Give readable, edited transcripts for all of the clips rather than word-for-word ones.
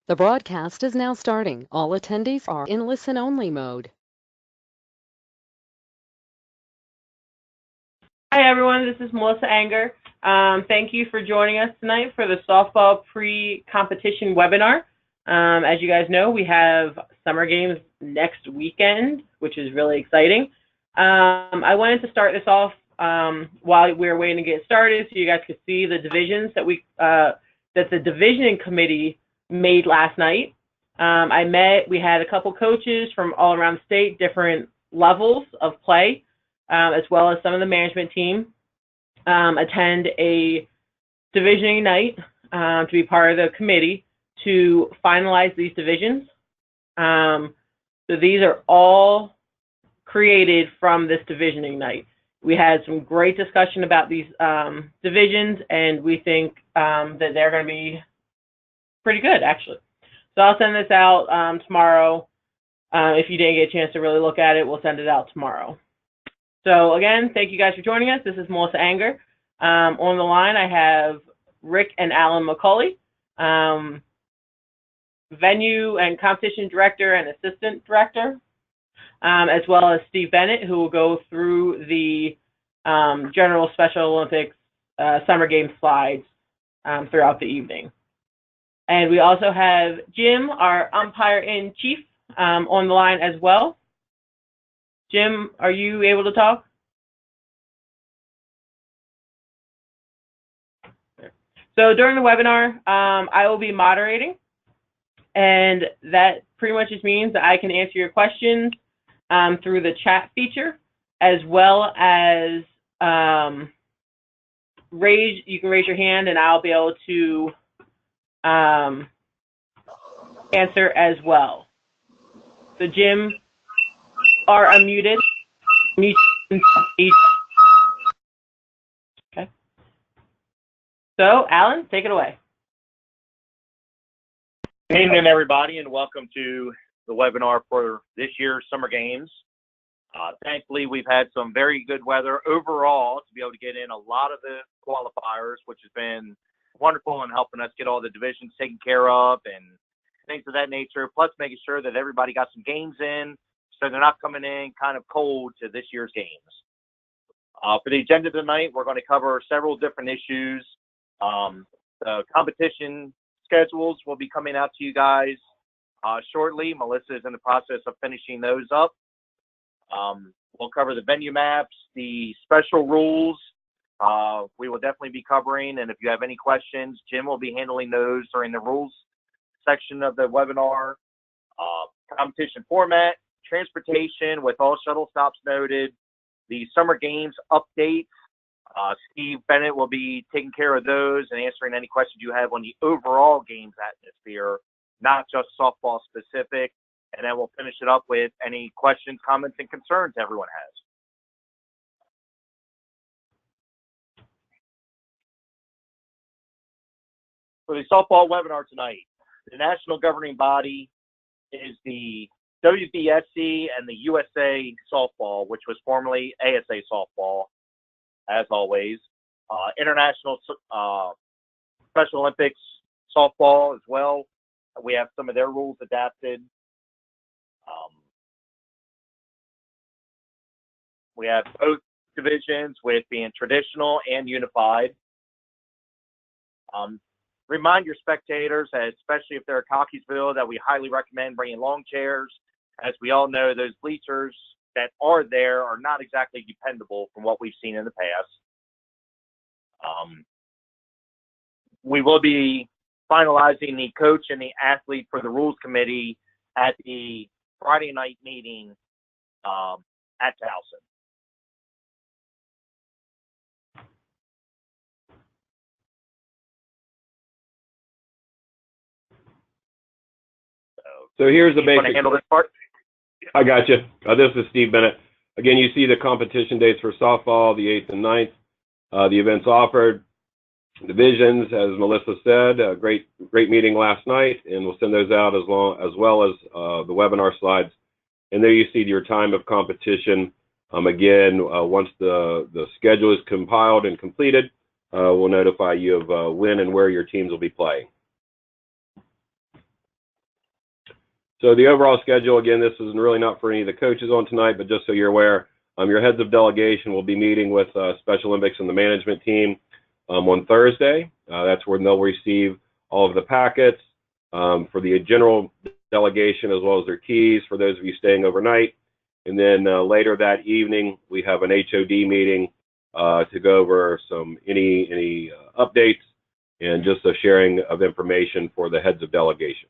The broadcast is now starting. All attendees are in listen-only mode. Hi, everyone. This is Melissa Anger. Thank you for joining us tonight for the softball pre-competition webinar. As you guys know, we have summer games next weekend, which is really exciting. I wanted to start this off while we were waiting to get started, so you guys could see the divisions that that the divisioning committee made last night. We had a couple coaches from all around the state, different levels of play, as well as some of the management team, attend a divisioning night to be part of the committee to finalize these divisions. So these are all created from this divisioning night. We had some great discussion about these divisions, and we think that they're going to be pretty good, actually. So I'll send this out tomorrow. If you didn't get a chance to really look at it, we'll send it out tomorrow. So again, thank you guys for joining us. This is Melissa Anger. On the line, I have Rick and Alan McCauley, venue and competition director and assistant director, as well as Steve Bennett, who will go through the general Special Olympics summer game slides throughout the evening. And we also have Jim, our umpire-in-chief, on the line as well. Jim, are you able to talk? So during the webinar, I will be moderating, and that pretty much just means that I can answer your questions through the chat feature, as well as you can raise your hand, and I'll be able to answer as well. So Jim, are unmuted. Okay. So Alan, take it away. Good evening, everybody, and welcome to the webinar for this year's Summer Games. Thankfully, we've had some very good weather overall to be able to get in a lot of the qualifiers, which has been wonderful in helping us get all the divisions taken care of and things of that nature, plus making sure that everybody got some games in so they're not coming in kind of cold to this year's games. For the agenda tonight, we're going to cover several different issues. The competition schedules will be coming out to you guys shortly. Melissa is in the process of finishing those up. We'll cover the venue maps, the special rules. We will definitely be covering, and if you have any questions, Jim will be handling those during the rules section of the webinar. Competition format, transportation with all shuttle stops noted, the summer games updates. Steve Bennett will be taking care of those and answering any questions you have on the overall games atmosphere, not just softball specific. And then we'll finish it up with any questions, comments, and concerns everyone has. For the softball webinar tonight, the national governing body is the WBSC and the USA Softball, which was formerly ASA Softball, as always. International Special Olympics Softball as well. We have some of their rules adapted. We have both divisions with being traditional and unified. Remind your spectators, especially if they're at Cockeysville, that we highly recommend bringing long chairs. As we all know, those bleachers that are there are not exactly dependable from what we've seen in the past. We will be finalizing the coach and the athlete for the rules committee at the Friday night meeting at Towson. So here's the basic. Handle this part? I got you. This is Steve Bennett. Again, you see the competition dates for softball, the 8th and 9th. The events offered, divisions, as Melissa said, a great meeting last night, and we'll send those out as well as the webinar slides. And there you see your time of competition. Again, once the schedule is compiled and completed, we'll notify you of when and where your teams will be playing. So the overall schedule, again, this is really not for any of the coaches on tonight, but just so you're aware, your heads of delegation will be meeting with Special Olympics and the management team on Thursday. That's where they'll receive all of the packets for the general delegation, as well as their keys for those of you staying overnight. And then later that evening, we have an HOD meeting to go over any updates and just a sharing of information for the heads of delegation.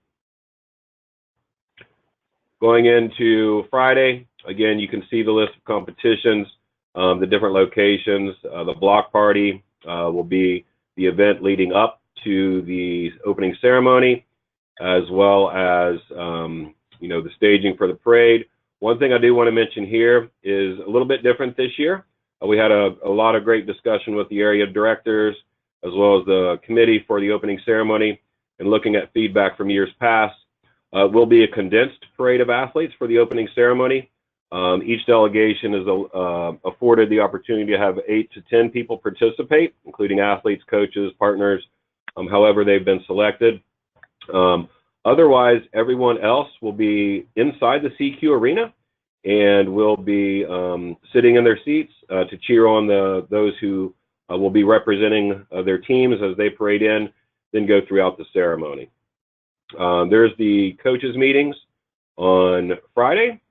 Going into Friday, again, you can see the list of competitions, the different locations. The block party will be the event leading up to the opening ceremony, as well as the staging for the parade. One thing I do want to mention here is a little bit different this year. We had a lot of great discussion with the area directors, as well as the committee for the opening ceremony, and looking at feedback from years past. Will be a condensed parade of athletes for the opening ceremony. Each delegation is afforded the opportunity to have 8 to 10 people participate, including athletes, coaches, partners, however they've been selected. Otherwise, everyone else will be inside the CQ arena and will be sitting in their seats to cheer on those who will be representing their teams as they parade in, then go throughout the ceremony. There's the coaches meetings on Friday.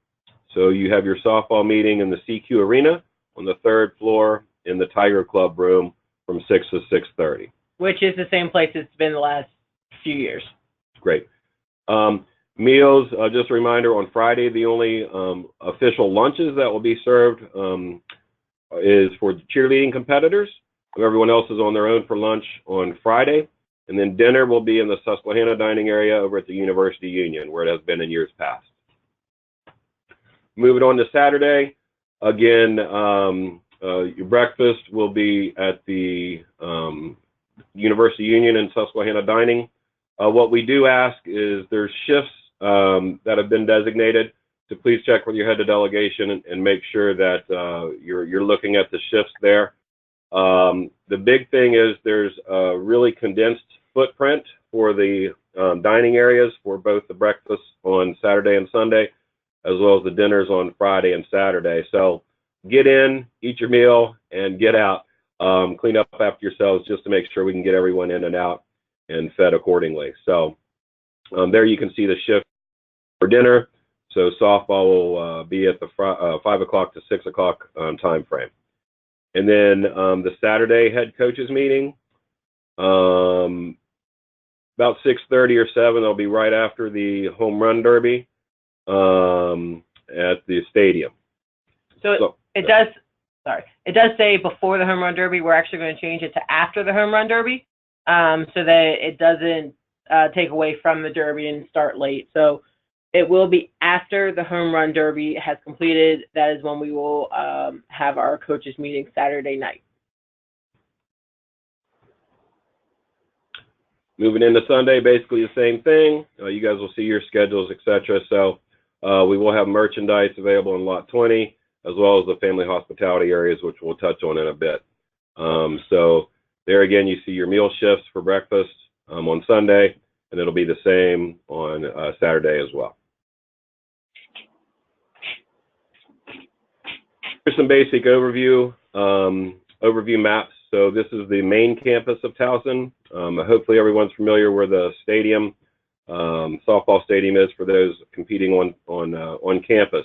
So you have your softball meeting in the CQ arena on the 3rd floor in the Tiger Club room from 6 to 6:30. Which is the same place it's been the last few years. Great. Meals, just a reminder, on Friday, the only official lunches that will be served is for the cheerleading competitors. Everyone else is on their own for lunch on Friday. And then dinner will be in the Susquehanna dining area over at the University Union, where it has been in years past. Moving on to Saturday, again, your breakfast will be at the University Union and Susquehanna dining. What we do ask is there's shifts that have been designated, so please check with your head of delegation and make sure that you're looking at the shifts there. The big thing is there's a really condensed footprint for the dining areas for both the breakfast on Saturday and Sunday, as well as the dinners on Friday and Saturday. So get in, eat your meal, and get out. Clean up after yourselves just to make sure we can get everyone in and out and fed accordingly. So there you can see the shift for dinner. So softball will be at the 5 o'clock to 6 o'clock time frame. And then the Saturday head coaches meeting, about 6:30 or 7, they'll be right after the home run derby at the stadium. So it does say before the home run derby. We're actually going to change it to after the home run derby, so that it doesn't take away from the derby and start late. So it will be after the home run derby has completed. That is when we will have our coaches meeting Saturday night. Moving into Sunday, basically the same thing. You guys will see your schedules, etc. So we will have merchandise available in Lot 20, as well as the family hospitality areas, which we'll touch on in a bit. So there again, you see your meal shifts for breakfast on Sunday, and it'll be the same on Saturday as well. Here's some basic overview maps. So this is the main campus of Towson. Hopefully everyone's familiar where the stadium, softball stadium is for those competing on campus.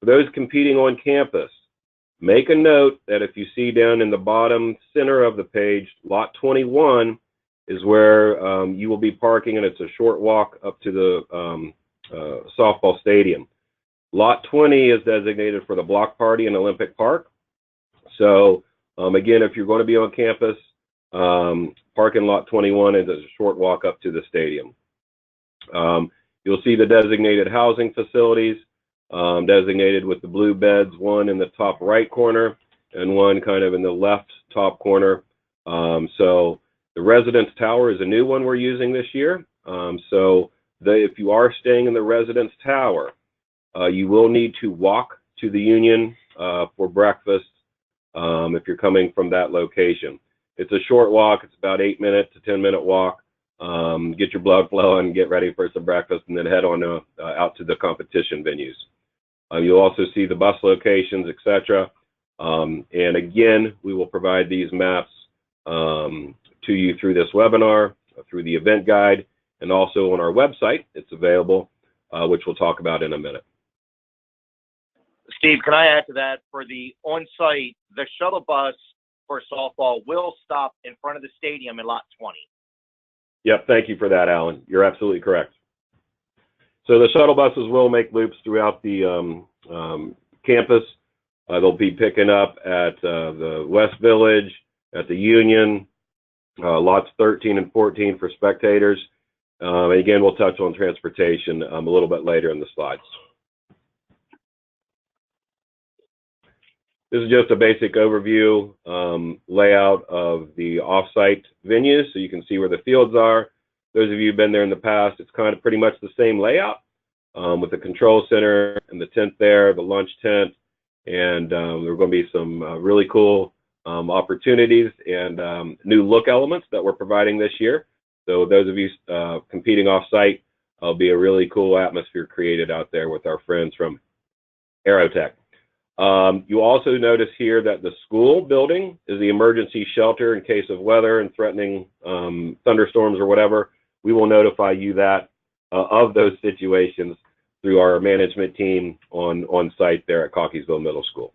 For those competing on campus, make a note that if you see down in the bottom center of the page, Lot 21 is where you will be parking, and it's a short walk up to the softball stadium. Lot 20 is designated for the block party in Olympic Park. So again, if you're going to be on campus, park in Lot 21, and there's a short walk up to the stadium. You'll see the designated housing facilities designated with the blue beds, one in the top right corner and one kind of in the left top corner. So the residence tower is a new one we're using this year. If you are staying in the residence tower, you will need to walk to the Union for breakfast if you're coming from that location. It's a short walk. It's about 8 minute to 10 minute walk. get your blood flowing, get ready for some breakfast, and then head on out to the competition venues. You'll also see the bus locations, etc. And again, we will provide these maps to you through this webinar, through the event guide, and also on our website. It's available, which we'll talk about in a minute. Steve, can I add to that? For the on-site, the shuttle bus for softball will stop in front of the stadium in lot 20. Yep, thank you for that, Alan. You're absolutely correct. So the shuttle buses will make loops throughout the campus. They'll be picking up at the West Village, at the Union, lots 13 and 14 for spectators. And again, we'll touch on transportation a little bit later in the slides. This is just a basic overview layout of the off-site venues, so you can see where the fields are. Those of you who've been there in the past, it's kind of pretty much the same layout with the control center and the tent there, the lunch tent, and there are going to be some really cool opportunities and new look elements that we're providing this year. So those of you competing off-site, will be a really cool atmosphere created out there with our friends from Aerotech. You also notice here that the school building is the emergency shelter in case of weather and threatening thunderstorms or whatever. We will notify you that of those situations through our management team on site there at Cockeysville Middle School.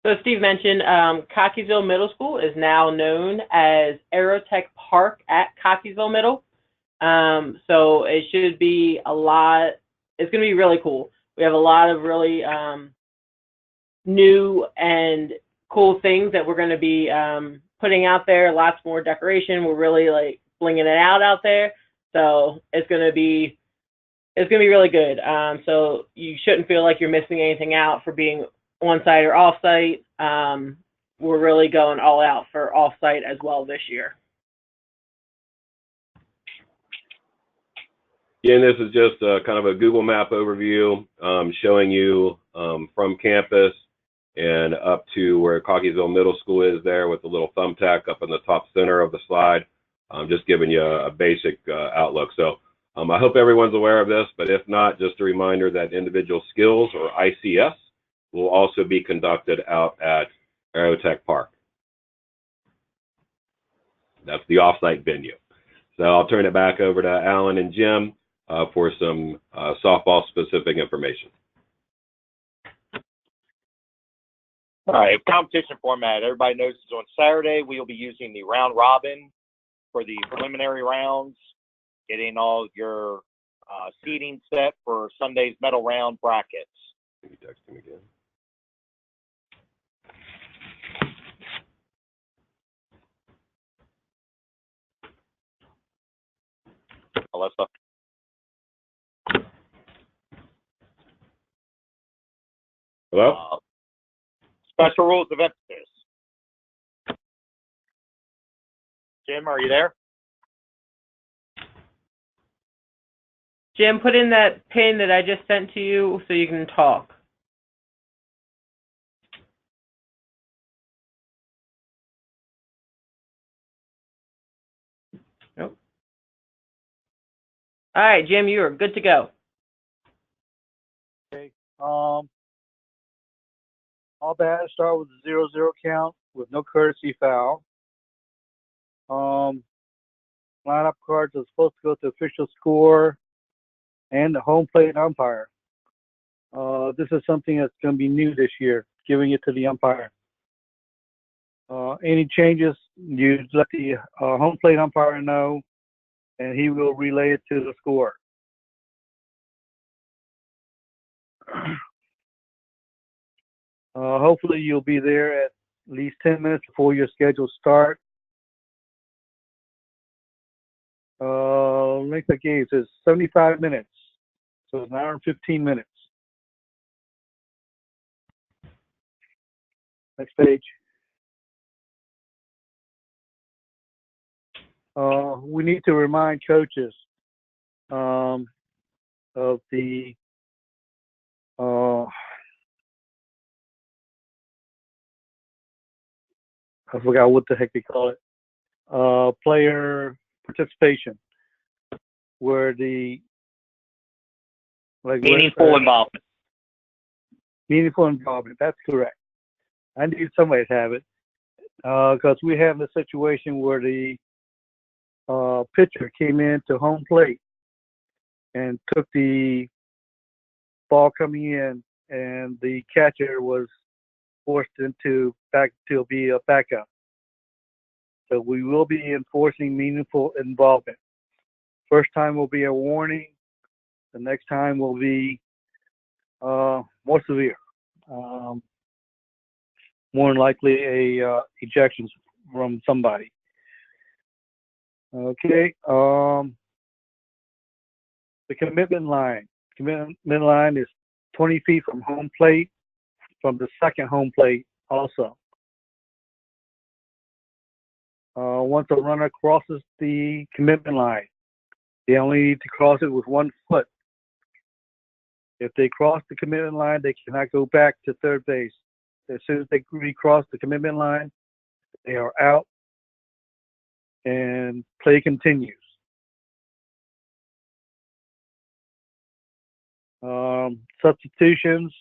So Steve mentioned Cockeysville Middle School is now known as Aerotech Park at Cockeysville Middle. So it should be a lot, it's going to be really cool. We have a lot of really new and cool things that we're going to be putting out there, lots more decoration. We're really like blinging it out there. So it's going to be really good. So you shouldn't feel like you're missing anything out for being on-site or off-site. We're really going all out for off-site as well this year. Again, this is just kind of a Google Map overview showing you from campus and up to where Cockeysville Middle School is there with the little thumbtack up in the top center of the slide. Just giving you a basic outlook. So I hope everyone's aware of this, but if not, just a reminder that individual skills, or ICS, will also be conducted out at Aerotech Park. That's the off-site venue. So I'll turn it back over to Alan and Jim for some softball-specific information. All right, competition format. Everybody knows it's on Saturday. We'll be using the round robin for the preliminary rounds, getting all your seating set for Sunday's medal round brackets. Can you text him again? Alyssa. Hello? Special rules of emphasis. Jim, are you there? Jim, put in that pin that I just sent to you so you can talk. Nope. All right, Jim, you are good to go. Okay. All batters start with a 0-0 count with no courtesy foul. Lineup cards are supposed to go to official score and the home plate umpire. This is something that's going to be new this year, giving it to the umpire. Any changes, you let the home plate umpire know, and he will relay it to the score. Hopefully you'll be there at least 10 minutes before your scheduled start. Length of game is 75 minutes, so it's an hour and 15 minutes. Next page. We need to remind coaches of the I forgot what the heck they call it. Player participation, where the Meaningful involvement. Meaningful involvement. That's correct. I knew somebody would have it because we have the situation where the pitcher came into home plate and took the ball coming in, and the catcher was forced to be a backup. So we will be enforcing meaningful involvement. First time will be a warning. The next time will be more severe. More than likely a ejection from somebody. Okay. The commitment line. Commitment line is 20 feet from home plate, from the second home plate also. Once a runner crosses the commitment line, they only need to cross it with 1 foot. If they cross the commitment line, they cannot go back to third base. As soon as they recross the commitment line, they are out and play continues. Substitutions.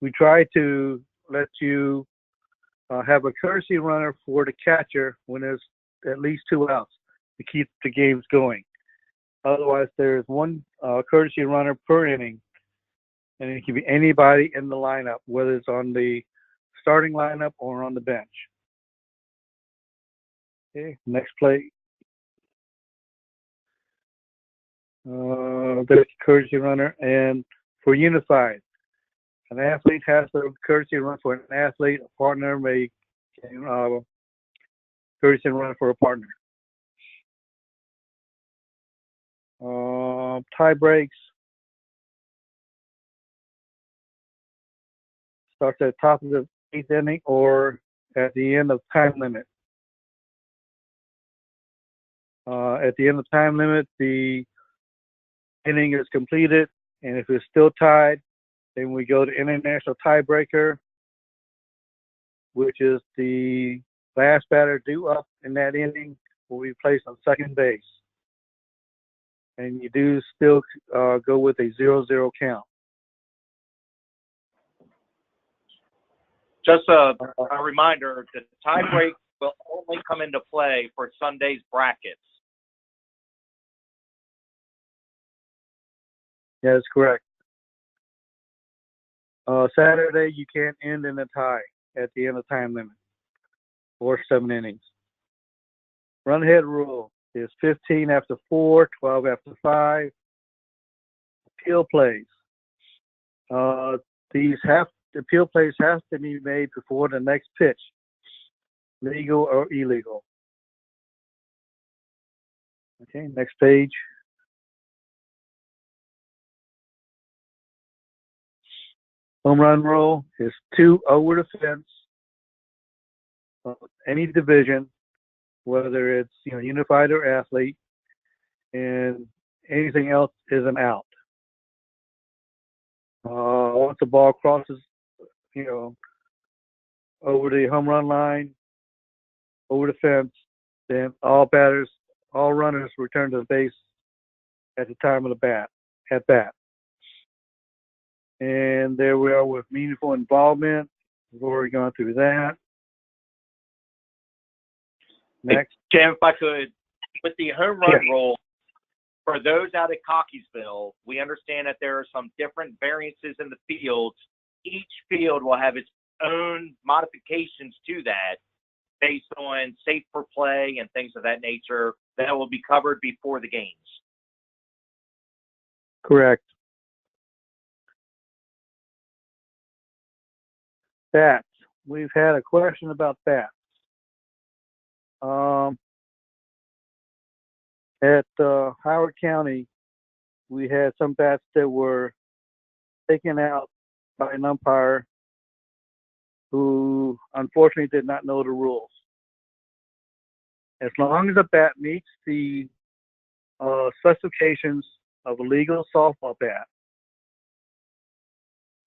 We try to let you have a courtesy runner for the catcher when there's at least 2 outs to keep the games going. Otherwise, there's 1 courtesy runner per inning, and it can be anybody in the lineup, whether it's on the starting lineup or on the bench. Okay, next play. There's a courtesy runner, and for unified, an athlete has to courtesy run for an athlete. A partner may courtesy run for a partner. Tie breaks. Starts at the top of the 8th inning or at the end of time limit. At the end of time limit, the inning is completed, and if it's still tied, then we go to international tiebreaker, which is the last batter due up in that inning will be placed on second base. And you do still go with a 0-0 count. Just a reminder, the tie break will only come into play for Sunday's brackets. Yeah, that's correct. Saturday, you can't end in a tie at the end of time limit or 7 innings. Run ahead rule is 15 after 4, 12 after 5. Appeal plays. Appeal plays have to be made before the next pitch, legal or illegal. Okay, next page. Home run rule is 2 over the fence. Any division, whether it's unified or athlete, and anything else is an out. Once the ball crosses, over the home run line, over the fence, then all runners return to the base at the time of the at bat. And there we are with meaningful involvement. We've already gone through that. Next. Jim, if I could, with the home run rule, for those out at Cockeysville, we understand that there are some different variances in the fields. Each field will have its own modifications to that based on safe for play and things of that nature that will be covered before the games. Correct. Bats. We've had a question about bats. At Howard County, we had some bats that were taken out by an umpire who unfortunately did not know the rules. As long as the bat meets the specifications of a legal softball bat,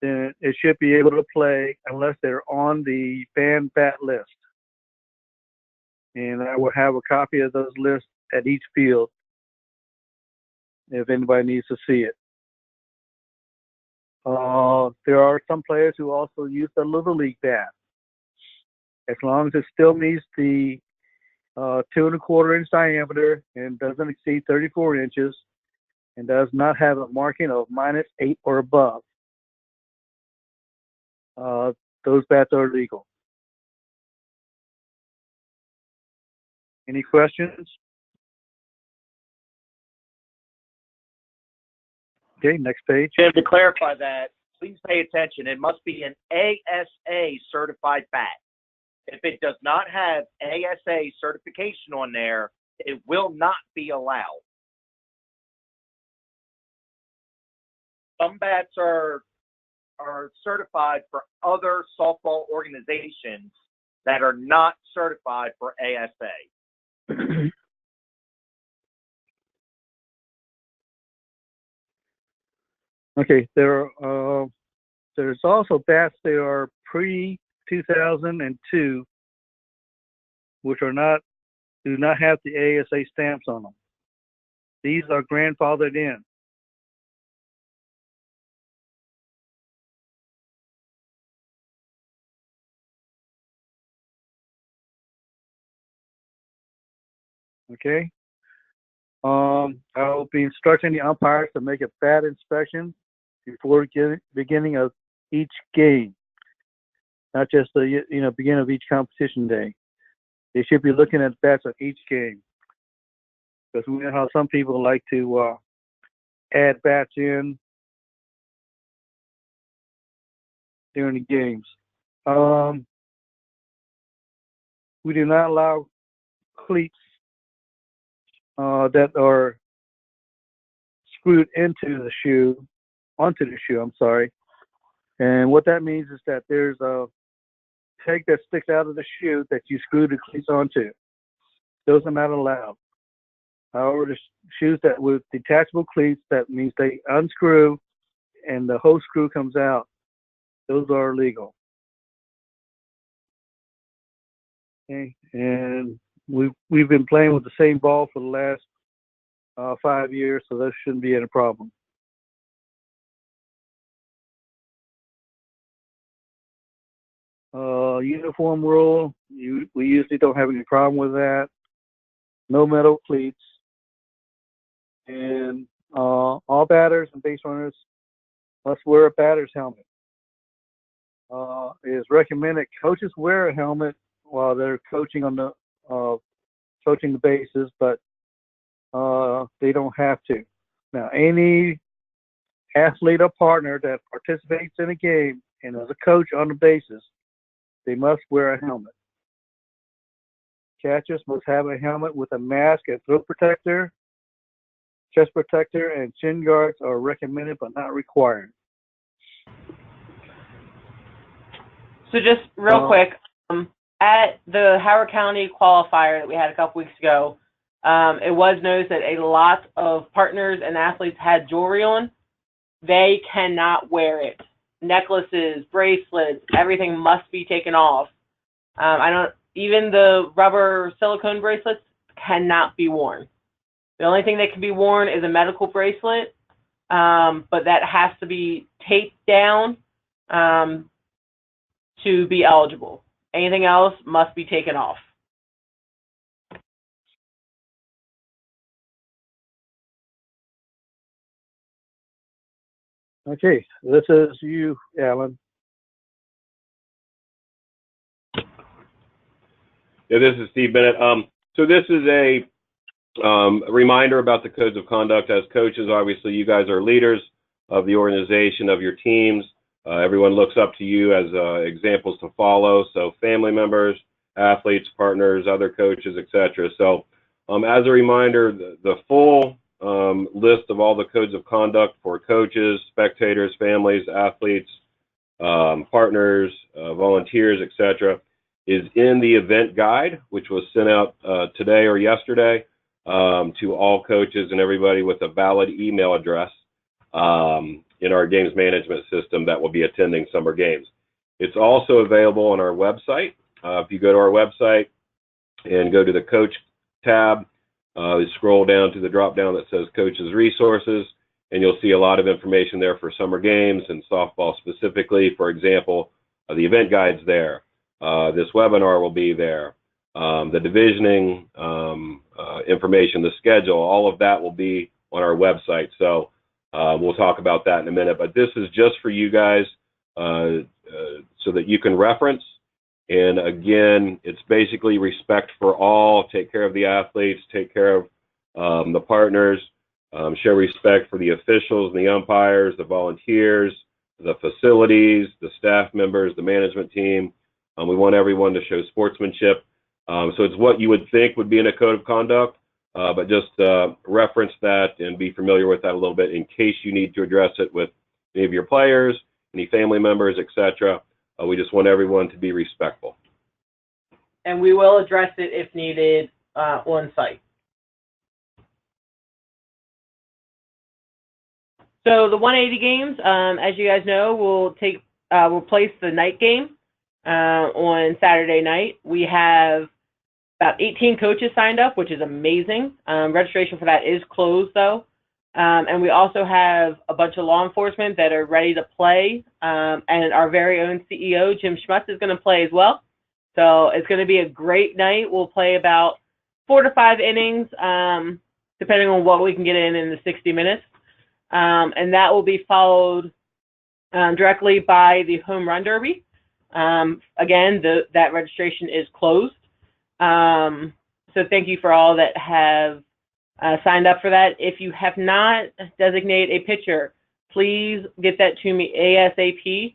then it should be able to play unless they're on the banned bat list. and I will have a copy of those lists at each field if anybody needs to see it. There are some players who also use the Little League bat. As long as it still meets the 2¼ inch diameter and doesn't exceed 34 inches and does not have a marking of -8 or above, those bats are legal. Any questions? Okay, next page. Jim, to clarify that, please pay attention. It must be an ASA certified bat. If it does not have ASA certification on there, it will not be allowed. Some bats are certified for other softball organizations that are not certified for ASA. Okay, there's also bats that are pre-2002, which do not have the ASA stamps on them. These are grandfathered in. Okay. I will be instructing the umpires to make a bat inspection before beginning of each game, not just the beginning of each competition day. They should be looking at bats at each game, because we know how some people like to add bats in during the games. We do not allow cleats that are screwed onto the shoe, I'm sorry. And what that means is that there's a peg that sticks out of the shoe that you screw the cleats onto. Those are not allowed. However, the shoes that with detachable cleats, that means they unscrew and the whole screw comes out. Those are legal. Okay, and we've been playing with the same ball for the last 5 years, so that shouldn't be any problem. Uniform rule, we usually don't have any problem with that. No metal cleats. And all batters and base runners must wear a batter's helmet. It is recommended coaches wear a helmet while they're coaching on the bases, but they don't have to. Now, any athlete or partner that participates in a game and is a coach on the bases, they must wear a helmet. Catchers must have a helmet with a mask and throat protector. Chest protector and chin guards are recommended but not required. So just real quick, at the Howard County qualifier that we had a couple weeks ago, it was noticed that a lot of partners and athletes had jewelry on. They cannot wear it. Necklaces, bracelets, everything must be taken off. Even the rubber silicone bracelets cannot be worn. The only thing that can be worn is a medical bracelet, but that has to be taped down to be eligible. Anything else must be taken off. Okay, this is you, Alan. Yeah, this is Steve Bennett. So this is a reminder about the codes of conduct. As coaches, obviously, you guys are leaders of the organization, of your teams. Everyone looks up to you as examples to follow. So family members, athletes, partners, other coaches, etc. So as a reminder, the full list of all the codes of conduct for coaches, spectators, families, athletes, partners, volunteers, etc., is in the event guide, which was sent out today or yesterday to all coaches and everybody with a valid email address in our games management system that will be attending summer games. It's also available on our website. If you go to our website, and go to the Coach tab. Scroll down to the drop down that says Coaches Resources, and you'll see a lot of information there for summer games and softball specifically. For example, the event guide's there. This webinar will be there. The divisioning information, the schedule, all of that will be on our website. So we'll talk about that in a minute. But this is just for you guys so that you can reference. And again, it's basically respect for all. Take care of the athletes, take care of the partners, show respect for the officials and the umpires, the volunteers, the facilities, the staff members, the management team. We want everyone to show sportsmanship. So it's what you would think would be in a code of conduct, but just reference that and be familiar with that a little bit in case you need to address it with any of your players, any family members, etc. We just want everyone to be respectful. And we will address it if needed on site. So the 180 games, as you guys know, will place the night game on Saturday night. We have about 18 coaches signed up, which is amazing. Registration for that is closed, though. And we also have a bunch of law enforcement that are ready to play. And our very own CEO, Jim Schmutz, is going to play as well. So it's going to be a great night. We'll play about 4 to 5 innings, depending on what we can get in the 60 minutes. And that will be followed directly by the Home Run Derby. Again, that registration is closed. So thank you for all that have signed up for that. If you have not designated a pitcher, please get that to me ASAP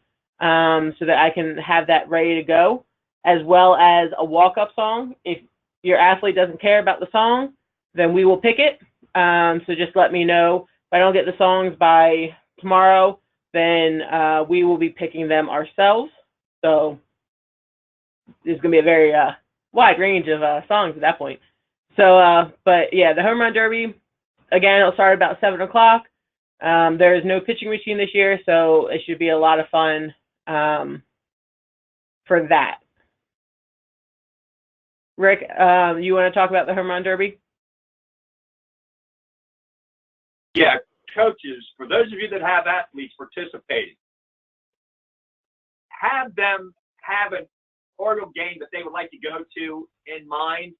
so that I can have that ready to go, as well as a walk-up song. If your athlete doesn't care about the song, then we will pick it. So just let me know. If I don't get the songs by tomorrow, then we will be picking them ourselves. So there's going to be a very wide range of songs at that point. So, but yeah, the Home Run Derby, again, it'll start about 7 o'clock. There is no pitching machine this year, so it should be a lot of fun for that. Rick, you want to talk about the Home Run Derby? Yeah, coaches, for those of you that have athletes participating, have them have an Oriole game that they would like to go to in mind.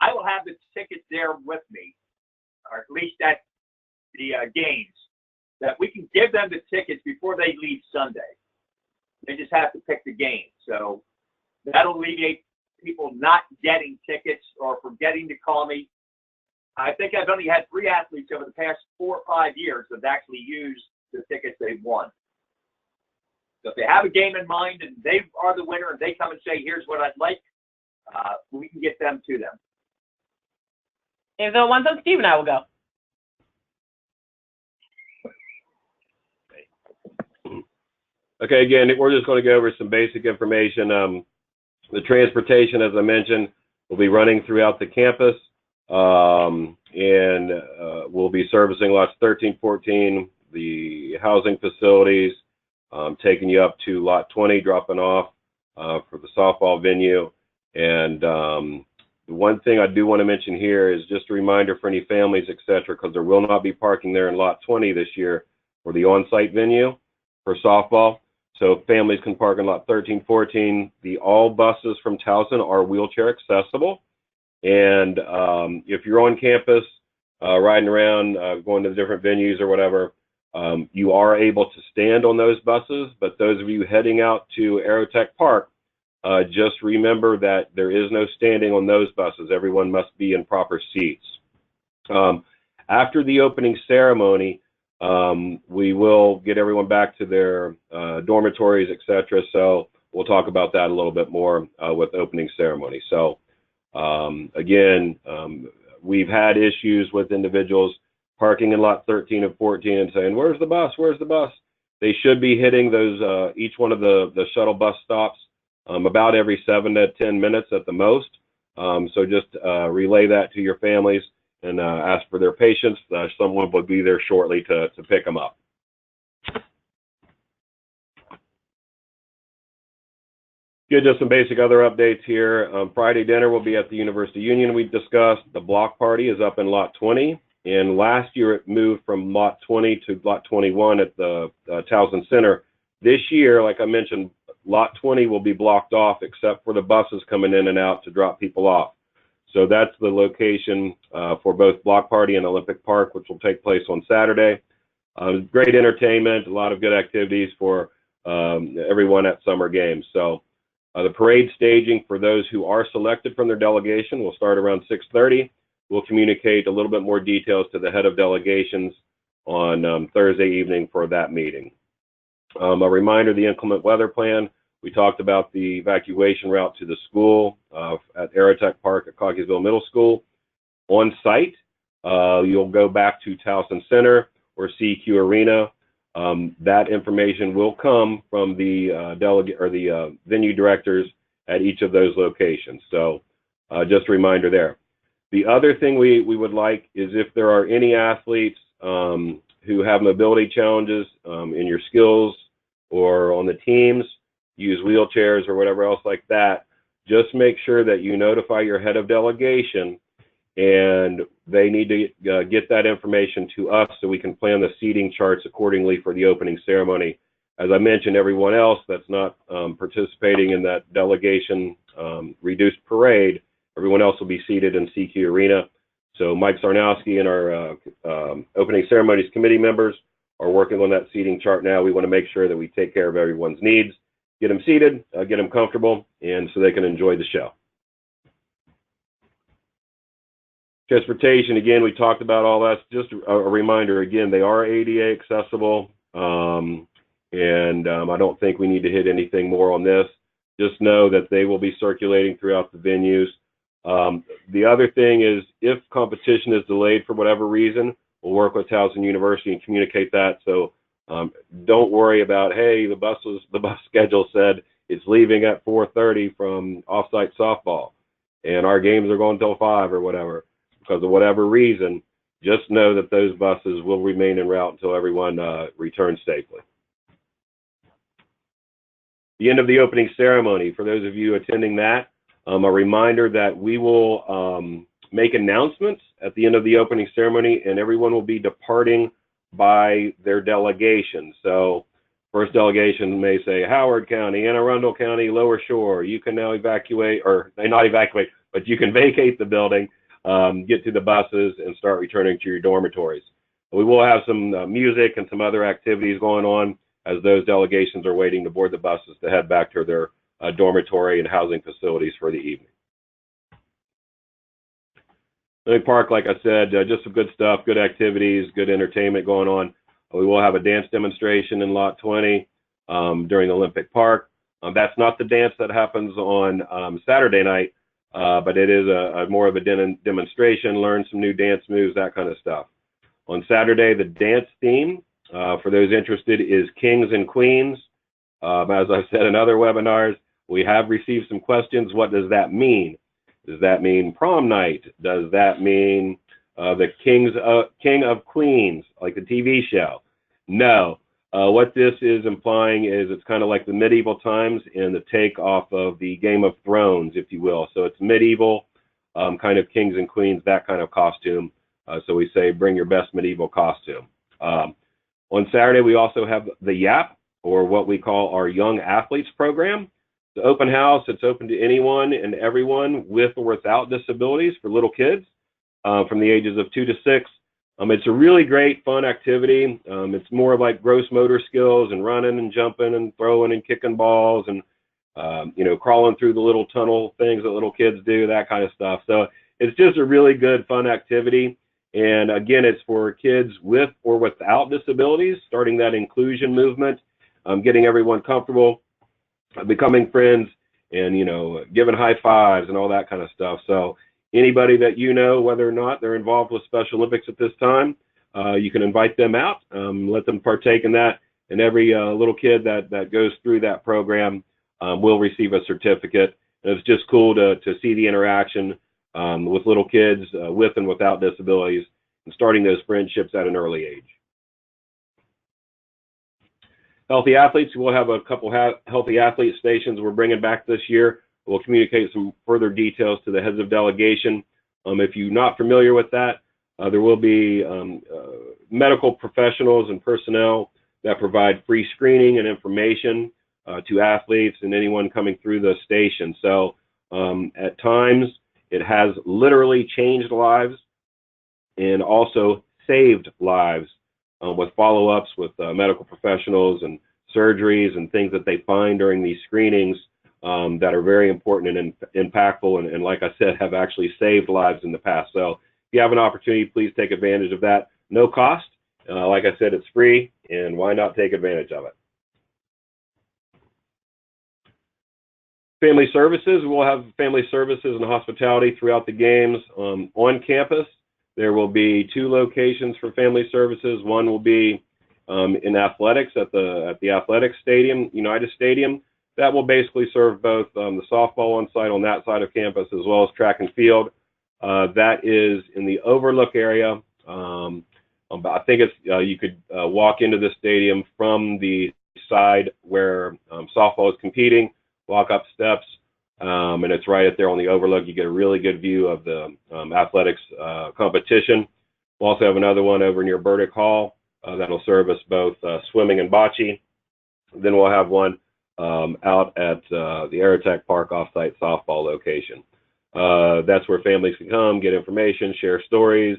I will have the tickets there with me, or at least at the games, that we can give them the tickets before they leave Sunday. They just have to pick the game. So that'll alleviate people not getting tickets or forgetting to call me. I think I've only had 3 athletes over the past 4 or 5 years that have actually used the tickets they've won. So if they have a game in mind and they are the winner and they come and say, here's what I'd like, we can get them to them. If they want them, Steve and I will go. Okay, again, we're just going to go over some basic information. The transportation, as I mentioned, will be running throughout the campus, and we'll be servicing lots 13, 14, the housing facilities, taking you up to lot 20, dropping off for the softball venue. And the one thing I do want to mention here is just a reminder for any families, etc., because there will not be parking there in lot 20 this year for the on-site venue for softball. So families can park in lot 13, 14. All buses from Towson are wheelchair accessible. And if you're on campus, riding around, going to the different venues or whatever, you are able to stand on those buses. But those of you heading out to Aerotech Park, just remember that there is no standing on those buses. Everyone must be in proper seats. After the opening ceremony, we will get everyone back to their dormitories, etc. So we'll talk about that a little bit more with opening ceremony. So again, we've had issues with individuals parking in lot 13 and 14 and saying, where's the bus? Where's the bus? They should be hitting those, each one of the shuttle bus stops about every 7 to 10 minutes at the most. So just relay that to your families and ask for their patience. Someone will be there shortly to pick them up. Good, just some basic other updates here. Friday dinner will be at the University Union. We discussed the block party is up in lot 20, and last year it moved from lot 20 to lot 21 at the Towson Center. This year, like I mentioned, lot 20 will be blocked off except for the buses coming in and out to drop people off. So that's the location for both block party and Olympic Park, which will take place on Saturday. Great entertainment, a lot of good activities for everyone at summer games. So the parade staging for those who are selected from their delegation will start around 6:30. We'll communicate a little bit more details to the head of delegations on Thursday evening for that meeting. A reminder, the inclement weather plan. We talked about the evacuation route to the school at Aerotech Park at Cockeysville Middle School. On site, you'll go back to Towson Center or CQ Arena. That information will come from the delegate or the venue directors at each of those locations. So just a reminder there. The other thing we would like is if there are any athletes who have mobility challenges in your skills or on the teams, use wheelchairs or whatever else like that, just make sure that you notify your head of delegation, and they need to get that information to us so we can plan the seating charts accordingly for the opening ceremony. As I mentioned, everyone else that's not participating in that delegation reduced parade, everyone else will be seated in CQ Arena. So Mike Sarnowski and our opening ceremonies committee members are working on that seating chart now. We want to make sure that we take care of everyone's needs, get them seated, get them comfortable, and so they can enjoy the show. Transportation, again, we talked about all that. Just a reminder, again, they are ADA accessible, and I don't think we need to hit anything more on this. Just know that they will be circulating throughout the venues. The other thing is, if competition is delayed for whatever reason, we'll work with Towson University and communicate that. So don't worry about, hey, the bus schedule said it's leaving at 4:30 from offsite softball, and our games are going until 5 or whatever. Because of whatever reason, just know that those buses will remain en route until everyone returns safely. The end of the opening ceremony, for those of you attending that, a reminder that we will make announcements at the end of the opening ceremony, and everyone will be departing by their delegation. So first delegation may say Howard County, Anne Arundel County, Lower Shore. You can now evacuate, or not evacuate, but you can vacate the building, get to the buses, and start returning to your dormitories. We will have some music and some other activities going on as those delegations are waiting to board the buses to head back to their dormitory and housing facilities for the evening. Olympic Park, like I said, just some good stuff, good activities, good entertainment going on. We will have a dance demonstration in Lot 20 during Olympic Park. That's not the dance that happens on Saturday night, but it is a more of a demonstration, learn some new dance moves, that kind of stuff. On Saturday, the dance theme, for those interested, is Kings and Queens. As I've said in other webinars, we have received some questions. What does that mean? Does that mean prom night? Does that mean the King of Queens, like the TV show? No. What this is implying is it's kind of like the medieval times and the take off of the Game of Thrones, if you will. So it's medieval, kind of kings and queens, that kind of costume. So we say bring your best medieval costume. On Saturday, we also have the YAP, or what we call our Young Athletes Program. The open house, it's open to anyone and everyone with or without disabilities for little kids from the ages of 2 to 6. It's a really great, fun activity. It's more like gross motor skills and running and jumping and throwing and kicking balls and, crawling through the little tunnel things that little kids do, that kind of stuff. So it's just a really good, fun activity. And again, it's for kids with or without disabilities, starting that inclusion movement, getting everyone comfortable, becoming friends, and, giving high fives and all that kind of stuff. So anybody that whether or not they're involved with Special Olympics at this time, you can invite them out, let them partake in that. And every little kid that goes through that program will receive a certificate. And it's just cool to see the interaction with little kids with and without disabilities, and starting those friendships at an early age. Healthy athletes, we'll have a couple healthy athlete stations we're bringing back this year. We'll communicate some further details to the heads of delegation. If you're not familiar with that, there will be medical professionals and personnel that provide free screening and information to athletes and anyone coming through the station. So at times, it has literally changed lives and also saved lives with follow-ups with medical professionals and surgeries and things that they find during these screenings that are very important and impactful and like I said, have actually saved lives in the past. So if you have an opportunity, please take advantage of that. No cost. Like I said, it's free, and why not take advantage of it? Family services, we'll have family services and hospitality throughout the games. On campus, there will be 2 locations for family services. One will be in athletics at the athletics stadium, United Stadium. That will basically serve both the softball on site on that side of campus as well as track and field. That is in the overlook area. I think it's you could walk into the stadium from the side where softball is competing, walk up steps, and it's right there on the overlook. You get a really good view of the athletics competition. We'll also have another one over near Burdick Hall that'll service both swimming and bocce. Then we'll have one out at the Aerotech Park off-site softball location. That's where families can come, get information, share stories,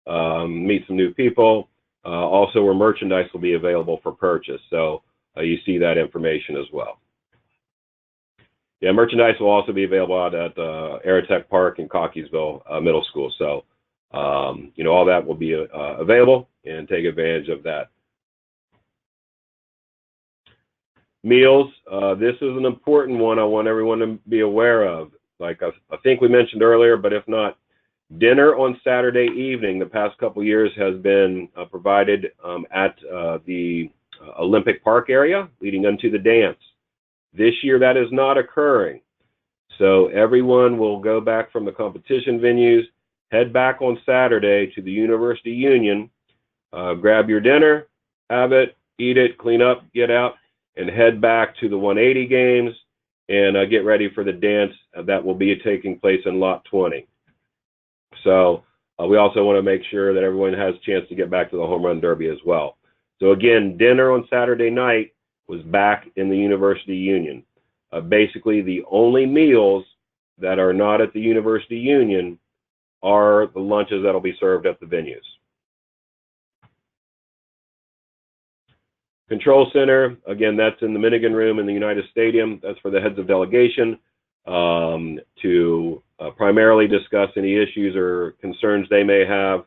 meet some new people. Also where merchandise will be available for purchase. So you see that information as well. Yeah, merchandise will also be available out at Aerotech Park and Cockeysville Middle School. So, all that will be available, and take advantage of that. Meals, this is an important one I want everyone to be aware of. Like I think we mentioned earlier, but if not, dinner on Saturday evening the past couple years has been provided at the Olympic Park area leading into the dance. This year that is not occurring. So everyone will go back from the competition venues, head back on Saturday to the University Union, grab your dinner, have it, eat it, clean up, get out, and head back to the 180 games and get ready for the dance that will be taking place in Lot 20. So we also want to make sure that everyone has a chance to get back to the Home Run Derby as well. So again, dinner on Saturday night was back in the University Union. Basically, the only meals that are not at the University Union are the lunches that will be served at the venues. Control Center, again, that's in the Minigan Room in the United Stadium. That's for the heads of delegation to primarily discuss any issues or concerns they may have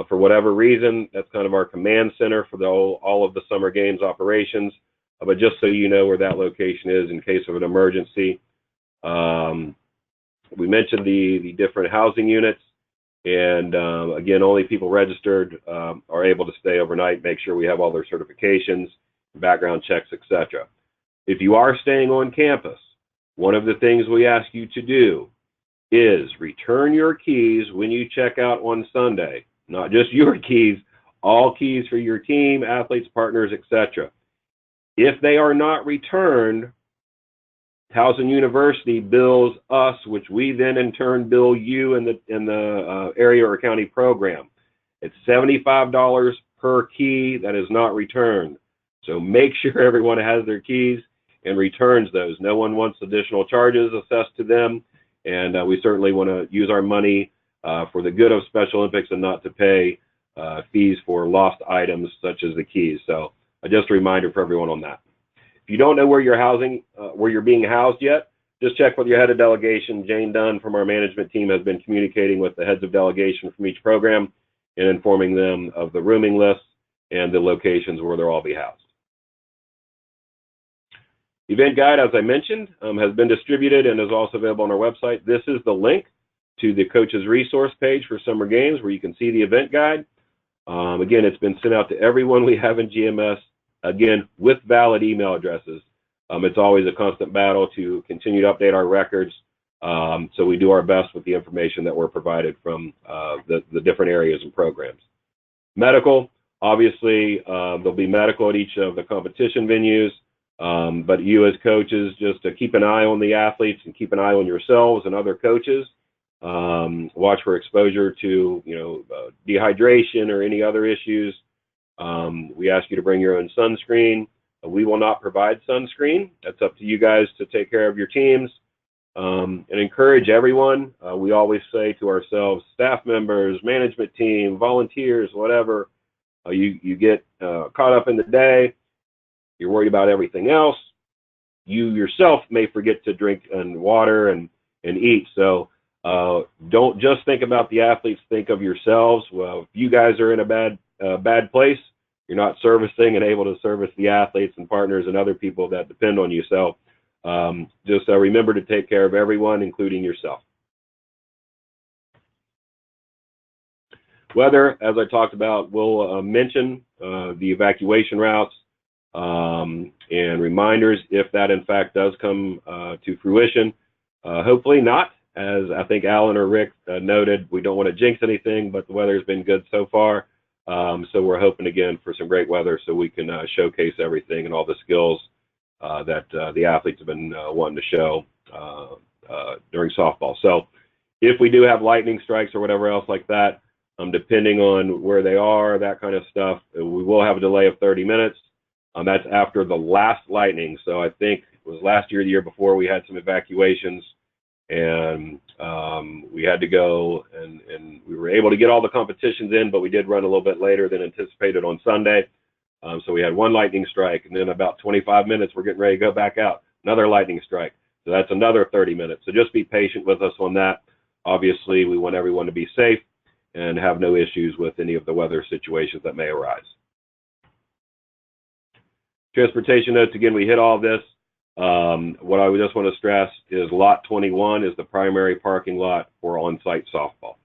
for whatever reason. That's kind of our command center for all of the summer games operations. But just so you know where that location is in case of an emergency. We mentioned the different housing units. And again, only people registered are able to stay overnight, make sure we have all their certifications, background checks, etc. If you are staying on campus, one of the things we ask you to do is return your keys when you check out on Sunday. Not just your keys, all keys for your team, athletes, partners, etc. If they are not returned, Towson University bills us, which we then in turn bill you in the area or county program. It's $75 per key that is not returned. So make sure everyone has their keys and returns those. No one wants additional charges assessed to them, and we certainly want to use our money for the good of Special Olympics and not to pay fees for lost items such as the keys. So just a reminder for everyone on that. If you don't know where you're being housed yet, just check with your head of delegation. Jane Dunn from our management team has been communicating with the heads of delegation from each program and informing them of the rooming lists and the locations where they'll all be housed. Event guide, as I mentioned, has been distributed and is also available on our website. This is the link to the coach's resource page for summer games where you can see the event guide. Again, it's been sent out to everyone we have in GMS. Again, with valid email addresses. It's always a constant battle to continue to update our records. So we do our best with the information that we're provided from the different areas and programs. Medical, Obviously, there'll be medical at each of the competition venues, but you as coaches, just to keep an eye on the athletes and keep an eye on yourselves and other coaches. Watch for exposure to, dehydration or any other issues. We ask you to bring your own sunscreen. We will not provide sunscreen. That's up to you guys to take care of your teams. And encourage everyone. We always say to ourselves, staff members, management team, volunteers, whatever, you get caught up in the day, you're worried about everything else. You yourself may forget to drink and water and eat. So don't just think about the athletes, think of yourselves. Well, if you guys are in a bad place, you're not servicing and able to service the athletes and partners and other people that depend on you. So just remember to take care of everyone, including yourself. Weather, as I talked about, we'll mention the evacuation routes and reminders if that in fact does come to fruition. Hopefully not, as I think Alan or Rick noted. We don't want to jinx anything, but the weather has been good so far. So we're hoping again for some great weather so we can showcase everything and all the skills that the athletes have been wanting to show during softball. So if we do have lightning strikes or whatever else like that, depending on where they are, that kind of stuff, we will have a delay of 30 minutes. That's after the last lightning. So I think it was last year, the year before, we had some evacuations, and we had to go, and we were able to get all the competitions in, but we did run a little bit later than anticipated on Sunday. So we had one lightning strike, and then about 25 minutes, we're getting ready to go back out. Another lightning strike. So that's another 30 minutes. So just be patient with us on that. Obviously, we want everyone to be safe and have no issues with any of the weather situations that may arise. Transportation notes, again, we hit all this. What I just want to stress is lot 21 is the primary parking lot for on-site softball.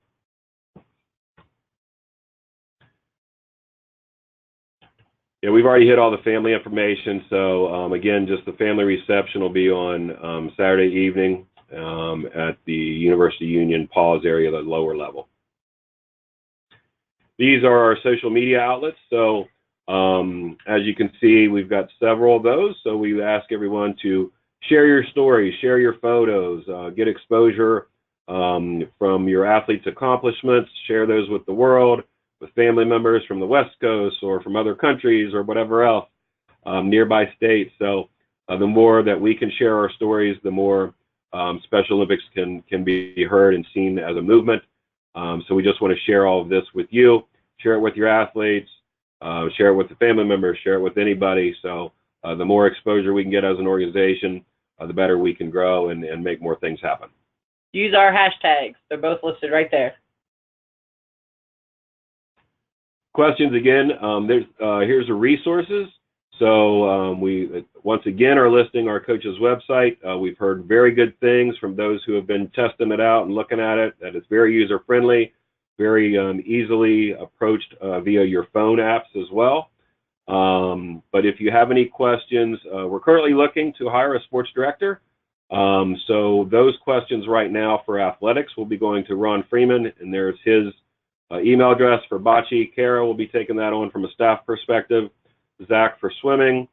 Yeah, we've already hit all the family information. So again, just the family reception will be on Saturday evening at the University Union Pause area, the lower level. These are our social media outlets. So as you can see, we've got several of those. So we ask everyone to share your stories, share your photos, get exposure from your athletes' accomplishments, share those with the world, with family members from the West Coast or from other countries or whatever else, nearby states. So the more that we can share our stories, the more Special Olympics can be heard and seen as a movement. So we just want to share all of this with you, share it with your athletes, share it with the family members, share it with anybody. So the more exposure we can get as an organization, the better we can grow and make more things happen. Use our hashtags. They're both listed right there. Questions again, here's the resources. So we once again are listing our coach's website. We've heard very good things from those who have been testing it out and looking at it, that it's very user-friendly, very easily approached via your phone apps as well. But if you have any questions, we're currently looking to hire a sports director. So those questions right now for athletics will be going to Ron Freeman, and there's his email address for bocce. Kara will be taking that on from a staff perspective. Zach for swimming,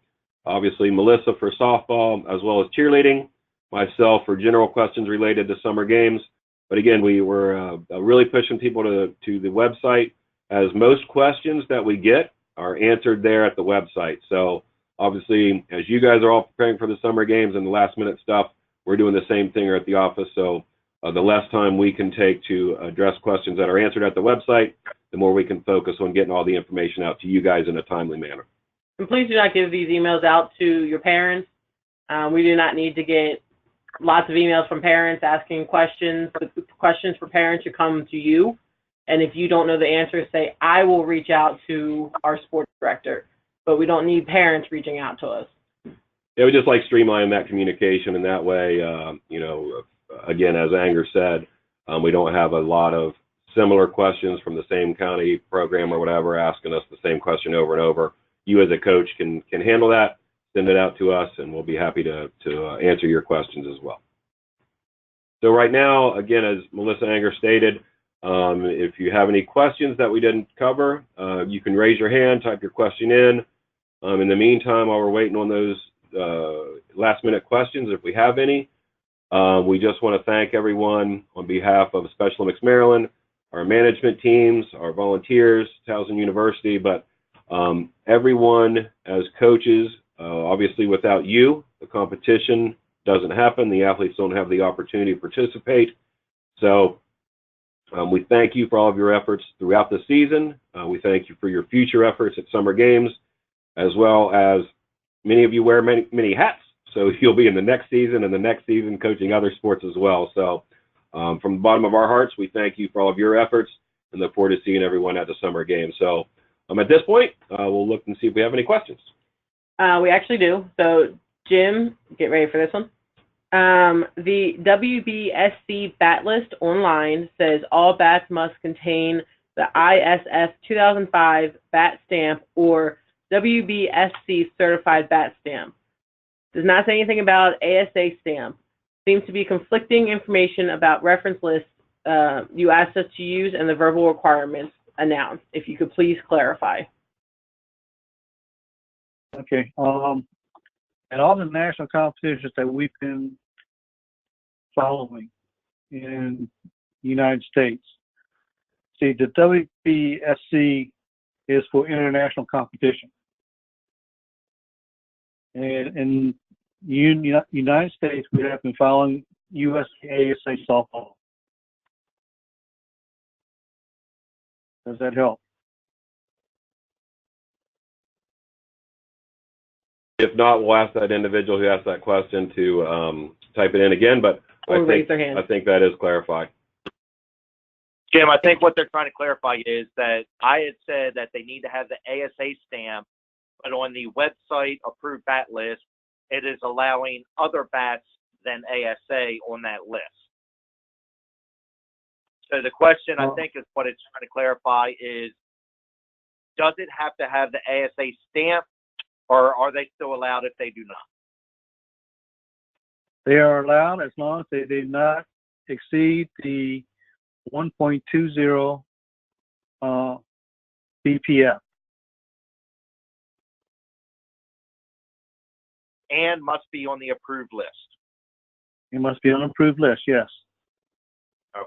obviously Melissa for softball, as well as cheerleading, myself for general questions related to summer games. But again, we were really pushing people to the website, as most questions that we get are answered there at the website. So obviously, as you guys are all preparing for the summer games and the last minute stuff, we're doing the same thing here at the office. So the less time we can take to address questions that are answered at the website, the more we can focus on getting all the information out to you guys in a timely manner. And please do not give these emails out to your parents. We do not need to get lots of emails from parents asking questions. The questions for parents should come to you. And if you don't know the answer, say, I will reach out to our sports director. But we don't need parents reaching out to us. Yeah, we just like streamline that communication, and that way, again, as Anger said, we don't have a lot of similar questions from the same county program or whatever asking us the same question over and over. You as a coach can handle that, send it out to us, and we'll be happy to answer your questions as well. So right now, again, as Melissa Anger stated, If you have any questions that we didn't cover, you can raise your hand, type your question in. In the meantime, while we're waiting on those last-minute questions, if we have any, we just want to thank everyone on behalf of Special Olympics Maryland, our management teams, our volunteers, Towson University, but everyone as coaches. Obviously, without you, the competition doesn't happen. The athletes don't have the opportunity to participate. So we thank you for all of your efforts throughout the season. We thank you for your future efforts at Summer Games, as well as many of you wear many hats. So you'll be in the next season and the next season coaching other sports as well. So from the bottom of our hearts, we thank you for all of your efforts and look forward to seeing everyone at the Summer Games. So at this point, we'll look and see if we have any questions. We actually do. So, Jim, get ready for this one. The WBSC bat list online says all bats must contain the ISF 2005 bat stamp or WBSC certified bat stamp. Does not say anything about ASA stamp. Seems to be conflicting information about reference lists you asked us to use and the verbal requirements announced. If you could please clarify. Okay. At all the national competitions that we've been following in the United States, see, the WBSC is for international competition. And in United States, we have been following USASA softball. Does that help? If not, we'll ask that individual who asked that question to type it in again, but Or raise their hand. I think that is clarified. Jim, I think what they're trying to clarify is that I had said that they need to have the ASA stamp, but on the website approved bat list, it is allowing other bats than ASA on that list. So the question, I think, is what it's trying to clarify is, does it have to have the ASA stamp, or are they still allowed if they do not? They are allowed as long as they do not exceed the 1.20 BPF. And must be on the approved list. It must be on an approved list, yes. Okay.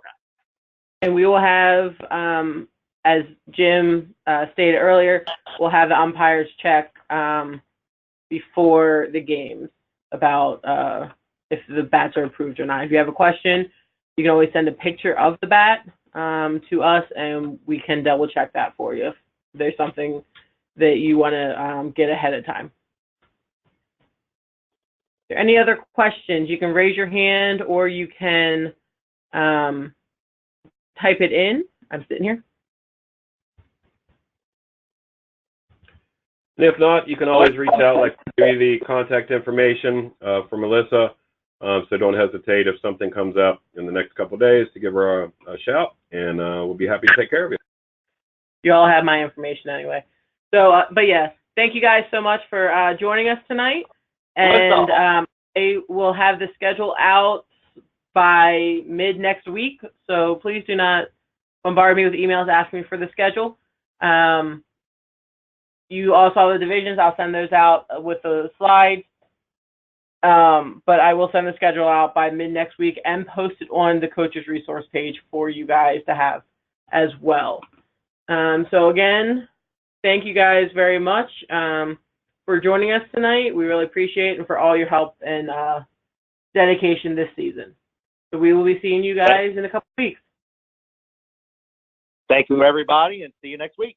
And we will have, as Jim stated earlier, we'll have the umpires check before the games about if the bats are approved or not. If you have a question, you can always send a picture of the bat to us, and we can double check that for you if there's something that you want to get ahead of time. Are there any other questions? You can raise your hand or you can type it in. I'm sitting here. And if not, you can always reach out, like give you the contact information for Melissa. So don't hesitate if something comes up in the next couple of days to give her a shout, and we'll be happy to take care of you. You all have my information anyway. So, but yes, thank you guys so much for joining us tonight. And I will have the schedule out by mid next week. So please do not bombard me with emails asking me for the schedule. You all saw the divisions. I'll send those out with the slides. But I will send the schedule out by mid next week and post it on the coaches resource page for you guys to have as well. So again, thank you guys very much for joining us tonight. We really appreciate it, and for all your help and dedication this season. So we will be seeing you guys in a couple of weeks. Thank you, everybody, and see you next week.